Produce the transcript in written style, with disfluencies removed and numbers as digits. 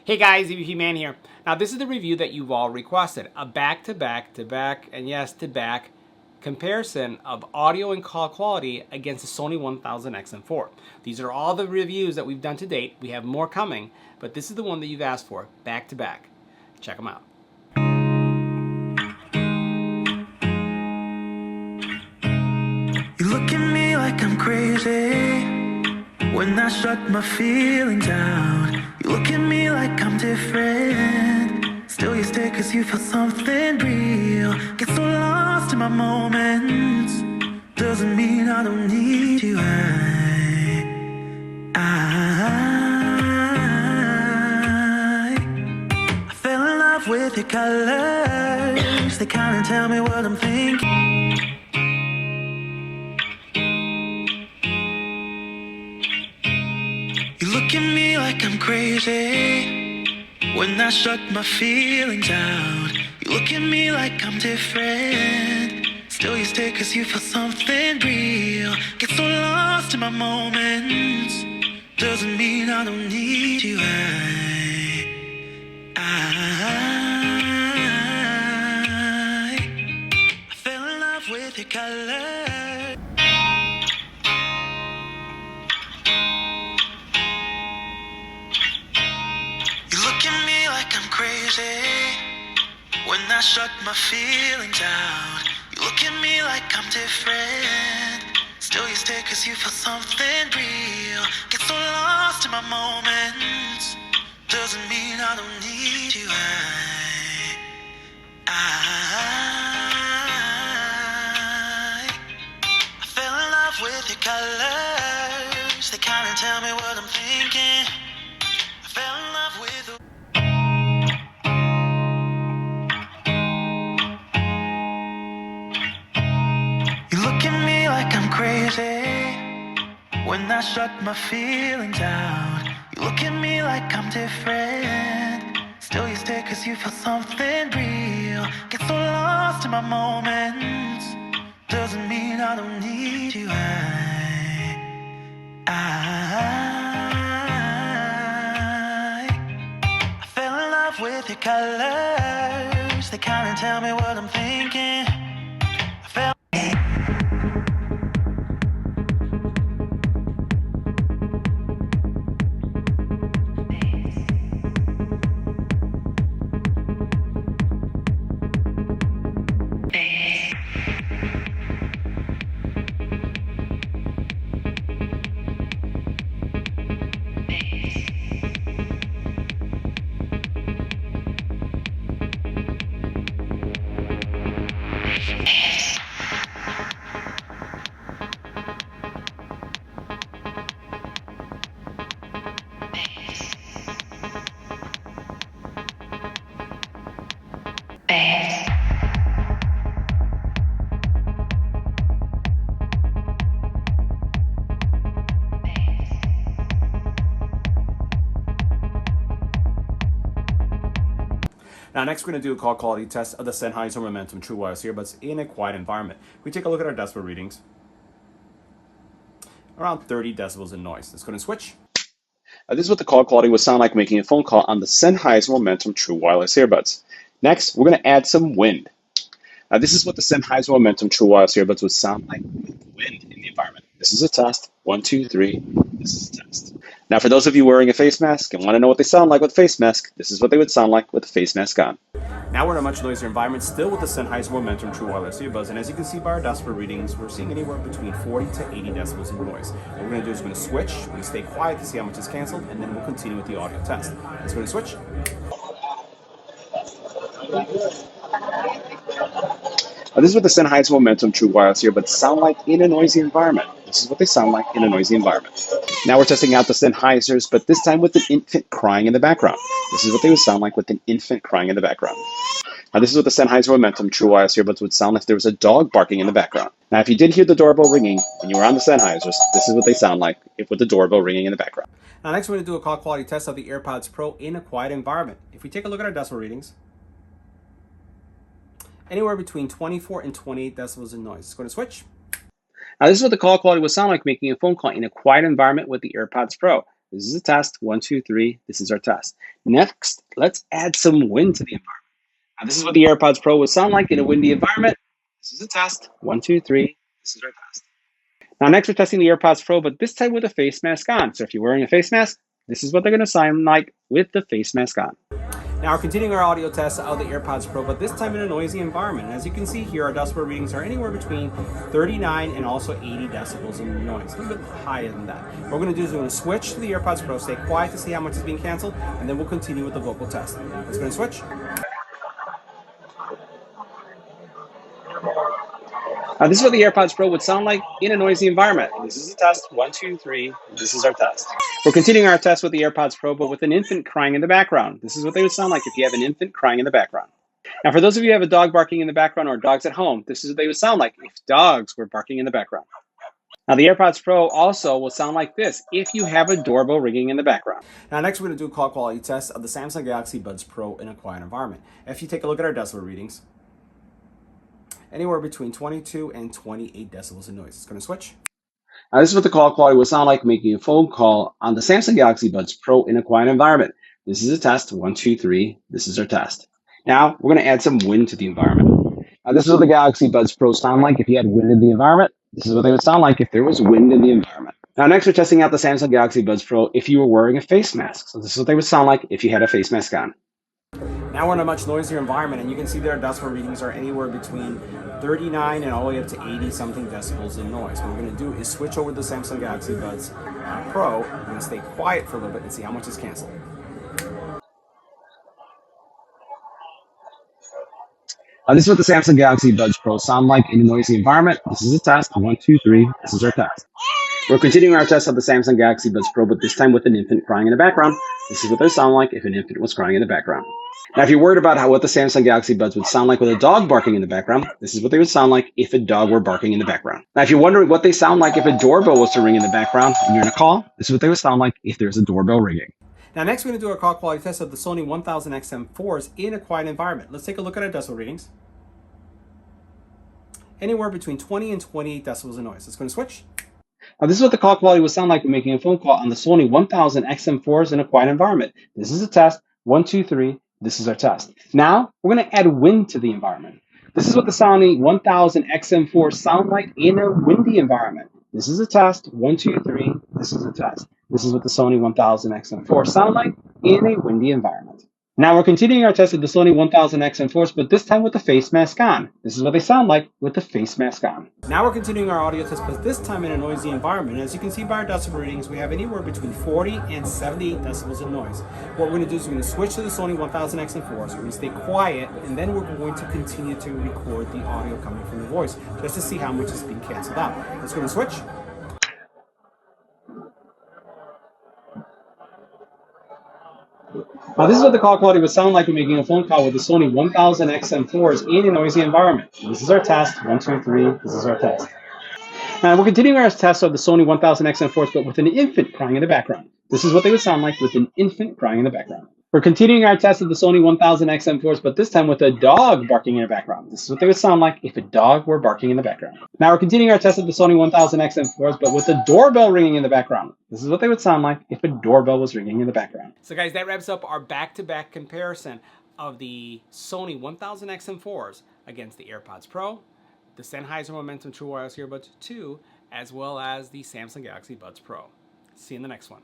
Hey guys, EBPMAN here. Now this is the review that you've all requested. A back-to-back, and yes, to back comparison of audio and call quality against the Sony WF1000XM4. These are all the reviews that we've done to date. We have more coming, but this is the one that you've asked for, back-to-back. Check them out. You look at me like I'm crazy when I shut my feelings out. You look at me like I'm different. Still you stay cause you feel something real. Get so lost in my moments. Doesn't mean I don't need you. I fell in love with your colors. They kinda tell me what I'm thinking. You look at me like I'm crazy when I shut my feelings out. You look at me like I'm different. Still you stay cause you feel something real. Get so lost in my moments. Doesn't mean I don't need you. I fell in love with your color. You look at me like I'm crazy when I shut my feelings out. You look at me like I'm different. Still you stay cause you feel something real. Get so lost in my moments. Doesn't mean I don't need you. I fell in love with your colors. They kinda tell me what I'm thinking. I fell in love with the You look at me like I'm crazy when I shut my feelings out. You look at me like I'm different. Still you stay cause you feel something real. Get so lost in my moments. Doesn't mean I don't need you. I fell in love with your colors. They kinda tell me what I'm thinking. I fell Now next we're going to do a call quality test of the Sennheiser Momentum True Wireless earbuds in a quiet environment. We take a look at our decibel readings. Around 30 decibels in noise. Let's go and switch. This is what the call quality would sound like making a phone call on the Sennheiser Momentum True Wireless earbuds. Next, we're going to add some wind. Now this is what the Sennheiser Momentum True Wireless earbuds would sound like with wind in the environment. This is a test. 1, 2, 3. This is a test. Now for those of you wearing a face mask and want to know what they sound like with a face mask, this is what they would sound like with a face mask on. Now we're in a much noisier environment, still with the Sennheiser Momentum True Wireless earbuds, and as you can see by our decibel readings, we're seeing anywhere between 40 to 80 decibels in noise. What we're going to do is we're going to switch, we're going to stay quiet to see how much is canceled, and then we'll continue with the audio test. Let's go and switch. This is what the Sennheiser Momentum True Wireless earbuds sound like in a noisy environment. This is what they sound like in a noisy environment. Now we're testing out the Sennheisers, but this time with an infant crying in the background. This is what they would sound like with an infant crying in the background. Now this is what the Sennheiser Momentum True Wireless earbuds would sound like if there was a dog barking in the background. Now if you did hear the doorbell ringing and you were on the Sennheisers, this is what they sound like with the doorbell ringing in the background. Now next we're going to do a call quality test of the AirPods Pro in a quiet environment. If we take a look at our decibel readings, anywhere between 24 and 28 decibels in noise. Let's go to switch. Now this is what the call quality would sound like making a phone call in a quiet environment with the AirPods Pro. This is a test. 1, 2, 3. This is our test. Next, let's add some wind to the environment. Now, this is what the AirPods Pro would sound like in a windy environment. This is a test. 1, 2, 3. This is our test. Now, next we're testing the AirPods Pro, but this time with a face mask on. So if you're wearing a face mask, this is what they're going to sound like with the face mask on. Now we're continuing our audio test of the AirPods Pro, but this time in a noisy environment. As you can see here, our decibel readings are anywhere between 39 and also 80 decibels in noise, a little bit higher than that. What we're going to do is we're going to switch to the AirPods Pro, stay quiet to see how much is being canceled, and then we'll continue with the vocal test. Let's go and switch. This is what the AirPods Pro would sound like in a noisy environment. This is a test. 1, 2, 3. This is our test. We're continuing our test with the AirPods Pro, but with an infant crying in the background. This is what they would sound like if you have an infant crying in the background. Now, for those of you who have a dog barking in the background or dogs at home, this is what they would sound like if dogs were barking in the background. Now, the AirPods Pro also will sound like this if you have a doorbell ringing in the background. Now, next we're going to do a call quality test of the Samsung Galaxy Buds Pro in a quiet environment. If you take a look at our decibel readings, anywhere between 22 and 28 decibels in noise. It's going to switch. Now, this is what the call quality will sound like making a phone call on the Samsung Galaxy Buds Pro in a quiet environment. This is a test. 1, 2, 3. This is our test. Now, we're going to add some wind to the environment. Now, this is what the Galaxy Buds Pro sound like if you had wind in the environment. This is what they would sound like if there was wind in the environment. Now, next we're testing out the Samsung Galaxy Buds Pro if you were wearing a face mask. So this is what they would sound like if you had a face mask on. Now we're in a much noisier environment, and you can see their decibel readings are anywhere between 39 and all the way up to 80 something decibels in noise. What we're going to do is switch over to the Samsung Galaxy Buds Pro. We're going to stay quiet for a little bit and see how much is canceled. This is what the Samsung Galaxy Buds Pro sound like in a noisy environment. This is a test. 1, 2, 3. This is our test. We're continuing our test of the Samsung Galaxy Buds Pro, but this time with an infant crying in the background. This is what they sound like if an infant was crying in the background. Now, if you're worried about what the Samsung Galaxy Buds would sound like with a dog barking in the background, this is what they would sound like if a dog were barking in the background. Now, if you're wondering what they sound like if a doorbell was to ring in the background and you're in a call, this is what they would sound like if there's a doorbell ringing. Now, next we're going to do our call quality test of the Sony WF1000XM4s in a quiet environment. Let's take a look at our decibel readings. Anywhere between 20 and 28 decibels in noise. Let's go and switch. Now, this is what the call quality would sound like when making a phone call on the Sony WF1000XM4s in a quiet environment. This is a test. 1, 2, 3. This is our test. Now, we're going to add wind to the environment. This is what the Sony WF1000XM4 sound like in a windy environment. This is a test. 1, 2, 3. This is a test. This is what the Sony WF1000XM4 sound like in a windy environment. Now we're continuing our test of the Sony WF1000XM4s, but this time with the face mask on. This is what they sound like with the face mask on. Now we're continuing our audio test, but this time in a noisy environment. As you can see by our decibel readings, we have anywhere between 40 and 78 decibels of noise. What we're going to do is we're going to switch to the Sony WF1000XM4s. We're going to stay quiet, and then we're going to continue to record the audio coming from the voice, just to see how much is being canceled out. Let's go and switch. Now, this is what the call quality would sound like when making a phone call with the Sony WF1000XM4s in a noisy environment. This is our test. 1, 2, 3. This is our test. Now, we're continuing our test of the Sony WF1000XM4s, but with an infant crying in the background. This is what they would sound like with an infant crying in the background. We're continuing our test of the Sony WF1000XM4s, but this time with a dog barking in the background. This is what they would sound like if a dog were barking in the background. Now we're continuing our test of the Sony WF1000XM4s, but with a doorbell ringing in the background. This is what they would sound like if a doorbell was ringing in the background. So guys, that wraps up our back-to-back comparison of the Sony WF1000XM4s against the AirPods Pro, the Sennheiser Momentum True Wireless Earbuds 2, as well as the Samsung Galaxy Buds Pro. See you in the next one.